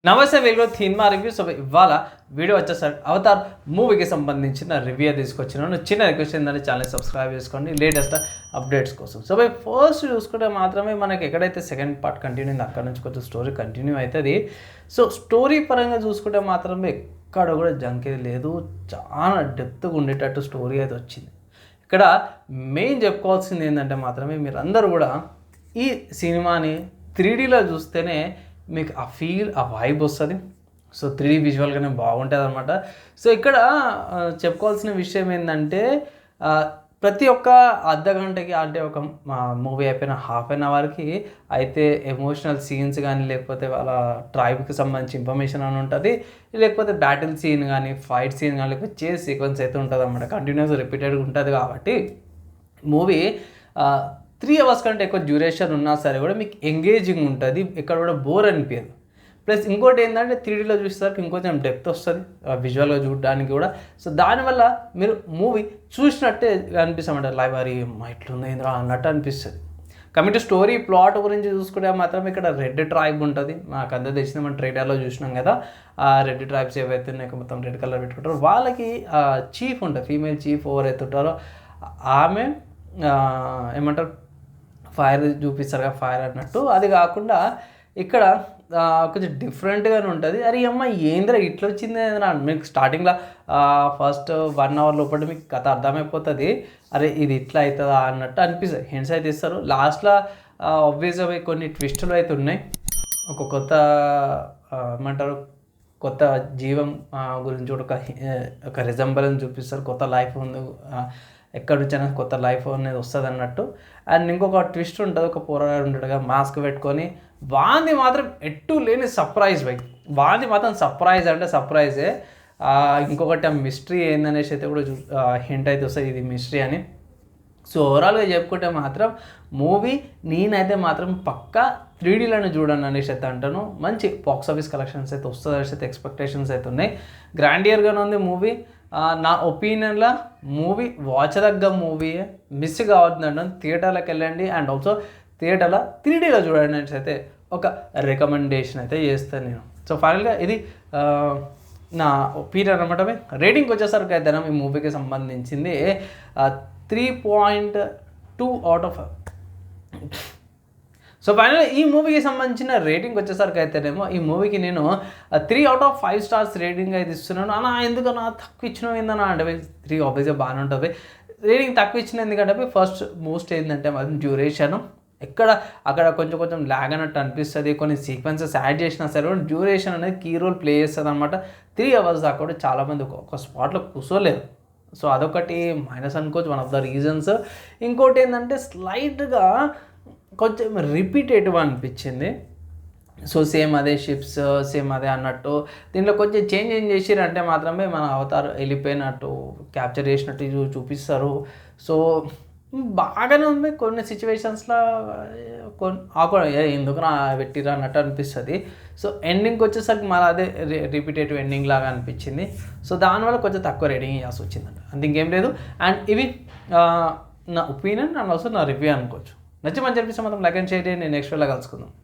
నమస్తే వెలుగులో cinema review. So ఇవాళ వీడియో వచ్చేసరికి అవతార్ మూవీకి సంబంధించిన రివ్యూ తీసుకొచ్చినాను. చిన్న రిక్వెస్ట్ ఏంటంటే ఛానల్ సబ్స్క్రైబ్ చేసుకోండి లేటెస్ట్ అప్డేట్స్ కోసం. సో ఫస్ట్ చూసుకుంటే మాత్రమే మనకి ఎక్కడైతే సెకండ్ పార్ట్ కంటిన్యూ అయింది అక్కడ నుంచి కొంచెం స్టోరీ కంటిన్యూ అవుతుంది. సో స్టోరీ పరంగా చూసుకుంటే మాత్రమే ఎక్కడ కూడా జంకేది లేదు, చాలా డెప్త్గా ఉండేటట్టు స్టోరీ అయితే వచ్చింది. ఇక్కడ మెయిన్ చెప్పుకోవాల్సింది ఏంటంటే మాత్రమే మీరు అందరూ కూడా ఈ సినిమాని 3Dలో చూస్తేనే మీకు ఆ ఫీల్, ఆ వైబ్ వస్తుంది. సో 3D విజువల్గానే బాగుంటుంది అనమాట. సో ఇక్కడ చెప్పుకోవాల్సిన విషయం ఏంటంటే ప్రతి ఒక్క అర్ధ గంటకి అంటే ఒక మూవీ అయిపోయిన హాఫ్ అన్ అవర్కి అయితే ఎమోషనల్ సీన్స్ కానీ, లేకపోతే వాళ్ళ ట్రైబ్కి సంబంధించి ఇన్ఫర్మేషన్ అని ఉంటుంది, లేకపోతే బ్యాటిల్ సీన్ కానీ, ఫైట్ సీన్ కానీ, లేకపోతే చేస్ సీక్వెన్స్ అయితే ఉంటుంది అనమాట. కంటిన్యూస్ రిపీటెడ్గా ఉంటుంది కాబట్టి మూవీ 3 అవర్స్ కంటే ఎక్కువ డ్యూరేషన్ ఉన్నా సరే కూడా మీకు ఎంగేజింగ్ ఉంటుంది, ఎక్కడ కూడా బోర్ అనిపించదు. ప్లస్ ఇంకోటి ఏంటంటే 3Dలో చూసేసరికి ఇంకొంచెం డెప్త్ వస్తుంది విజువల్గా చూడడానికి కూడా. సో దానివల్ల మీరు మూవీ చూసినట్టే అనిపిస్తామంట, లైబ్రరీ ఇట్లుంది ఏంద్రా అన్నట్టు అనిపిస్తుంది. కమింగ్ టు స్టోరీ ప్లాట్ గురించి చూసుకుంటే మాత్రం ఇక్కడ రెడ్ ట్రైబ్ ఉంటుంది. మాకు అంతా తెలిసింది, మనం ట్రైలర్లో చూసినాం కదా. ఆ రెడ్ ట్రైబ్స్ ఏవైతే ఉన్నాయో మొత్తం రెడ్ కలర్ పెట్టుకుంటారో వాళ్ళకి చీఫ్ ఉంటుంది, ఫీమేల్ చీఫ్ ఎవరైతే ఉంటారో ఆమె ఏమంటారు ఫైర్ చూపిస్తారు కదా, ఫైర్ అన్నట్టు. అది కాకుండా ఇక్కడ కొంచెం డిఫరెంట్గానే ఉంటుంది. అరే అమ్మ ఏంద్రా ఇట్లా వచ్చింది ఏదైనా మీకు స్టార్టింగ్లో ఫస్ట్ 1 అవర్ లోపల మీకు కథ అర్థమైపోతుంది. అరే ఇది ఇట్లా అవుతుందా అన్నట్టు అనిపిస్తుంది. హింట్స్ అయితే ఇస్తారు. లాస్ట్లో ఆబ్వియస్గా కొన్ని ట్విస్టులు అయితే ఉన్నాయి. ఒక కొత్త ఏమంటారు కొత్త జీవం గురించి కూడా ఒక రిజంబలెన్స్ చూపిస్తారు. కొత్త లైఫ్ ఉంది, ఎక్కడి నుంచైనా కొత్త లైఫ్ అనేది వస్తుంది అన్నట్టు. అండ్ ఇంకొక ట్విస్ట్ ఉంటుంది, ఒక పోరాడు ఉంటాడుగా మాస్క్ పెట్టుకొని, వాంది మాత్రం ఎట్టు లేని సర్ప్రైజ్ బై, వాంది మాత్రం సర్ప్రైజ్ అంటే సర్ప్రైజే. ఇంకొకటి ఆ మిస్టరీ ఏందనేసి అయితే కూడా హింట్ అయితే వస్తుంది, ఇది మిస్టరీ అని. సో ఓవరాల్గా చెప్పుకుంటే మాత్రం మూవీ నేనైతే మాత్రం పక్కా 3Dలోనే చూడండి అనేసి అయితే అంటాను. మంచి బాక్స్ ఆఫీస్ కలెక్షన్స్ అయితే వస్తుంది అనేసి అయితే ఎక్స్పెక్టేషన్స్ అయితే ఉన్నాయి. గ్రాండియర్గానే ఉంది మూవీ. నా ఒపీనియన్లో మూవీ వాచదగ్గ మూవీ, మిస్ కావద్దండి. థియేటర్లోకి వెళ్ళండి అండ్ ఆల్సో థియేటర్లో 3Dలో చూడండి అనేసి అయితే ఒక రికమెండేషన్ అయితే చేస్తాను నేను. సో ఫైనల్గా ఇది నా ఒపీనియన్ అనమాట. రేటింగ్కి వచ్చేసరికి అయితే ఈ మూవీకి సంబంధించింది 3.2 అవుట్ ఆఫ్. సో ఫైనల్గా ఈ మూవీకి సంబంధించిన రేటింగ్ వచ్చేసరికి అయితేనేమో ఈ మూవీకి నేను 3 అవుట్ ఆఫ్ 5 స్టార్స్ రేటింగ్ అయితే ఇస్తున్నాను. అన్నా ఎందుకన్నా తక్కువ ఇచ్చినావు ఏందన్నా అంటే 3 ఆబ్వియస్గా బాగానే ఉంటుంది. రేటింగ్ తక్కువ ఇచ్చిన ఎందుకంటే ఫస్ట్ మోస్ట్ ఏంటంటే మాత్రం డ్యూరేషన్ అక్కడ కొంచెం ల్యాగ్ అన్నట్టు అనిపిస్తుంది. కొన్ని సీక్వెన్సెస్ యాడ్ చేసినా సరే డ్యూరేషన్ అనేది కీ రోల్ ప్లే చేస్తుంది అనమాట. 3 అవర్స్ దాకా కూడా చాలామంది ఒక స్పాట్లో కూర్చోలేరు. సో అదొకటి మైనస్ అనుకోవచ్చు, వన్ ఆఫ్ ద రీజన్స్. ఇంకోటి ఏంటంటే స్లైట్గా కొంచెం రిపీటేటివ్ అనిపించింది. సో సేమ్ అదే షిప్స్, సేమ్ అదే అన్నట్టు. దీంట్లో కొంచెం చేంజ్ ఏం చేసిరంటే మాత్రమే మన అవతార్ వెళ్ళిపోయినట్టు క్యాప్చర్ చేసినట్టు చూపిస్తారు. సో బాగానే ఉంది. కొన్ని సిచ్యువేషన్స్లో ఎందుకు నా పెట్టిరా అన్నట్టు అనిపిస్తుంది. సో ఎండింగ్కి వచ్చేసరికి మళ్ళీ అదే రిపీటేటివ్ ఎండింగ్ లాగా అనిపించింది. సో దానివల్ల కొంచెం తక్కువ రేటింగ్ ఇవ్వాల్సి వచ్చిందంట, అంత ఇంకేం లేదు. అండ్ ఇవి నా ఒపీనియన్ అండ్ ఆల్సో నా రివ్యూ అనుకోవచ్చు. నచ్చి మంచి అనిపిస్తే మాత్రం లైక్ అండ్ షేర్ చేయండి. నేను నెక్స్ట్ వేళ కలుసుకుందాం.